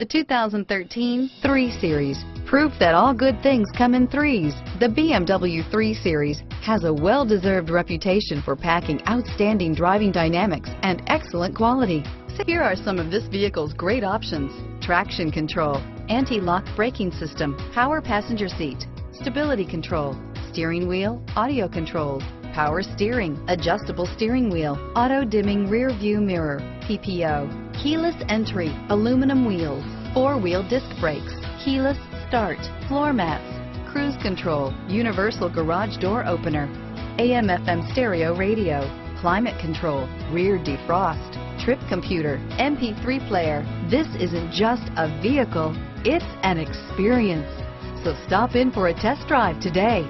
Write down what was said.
The 2013 3 Series. Proof that all good things come in threes. The BMW 3 Series has a well-deserved reputation for packing outstanding driving dynamics and excellent quality. So here are some of this vehicle's great options: traction control, anti-lock braking system, power passenger seat, stability control, steering wheel audio controls, power steering, adjustable steering wheel, auto-dimming rear view mirror, PPO, keyless entry, aluminum wheels, four-wheel disc brakes, keyless start, floor mats, cruise control, universal garage door opener, AM/FM stereo radio, climate control, rear defrost, trip computer, MP3 player. This isn't just a vehicle, it's an experience. So stop in for a test drive today.